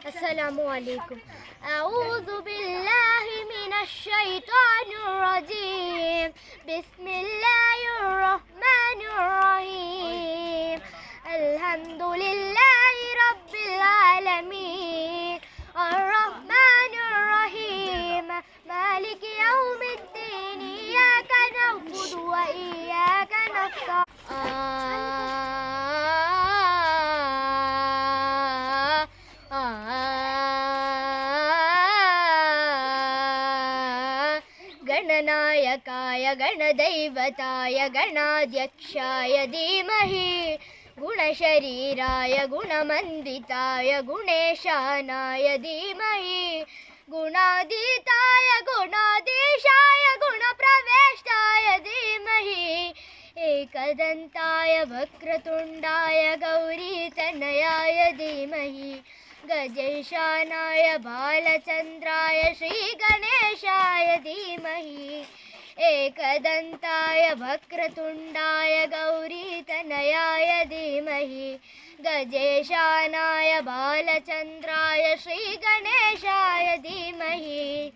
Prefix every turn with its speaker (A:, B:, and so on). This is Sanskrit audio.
A: السلام عليكم. أعوذ بالله من الشيطان الرجيم. بسم الله الرحمن الرحيم. الحمد لله رب العالمين الرحمن الرحيم مالك يوم الدين إياك نعبد وإياك نستعين. गणनायकाय गणदैवताय गणाध्यक्षाय धीमहि गुणशरीराय गुणमण्डिताय गुणेशानाय धीमहि गुणातीताय गुणाधीशाय गुणप्रवेष्टाय धीमहि एकदन्ताय वक्रतुण्डाय गौरीतनयाय धीमहि गजेशानाय बालचन्द्राय श्रीगणेशाय धीमहि एकदन्ताय वक्रतुण्डाय गौरीतनयाय धीमहि गजेशानाय बालचन्द्राय श्रीगणेशाय धीमहि।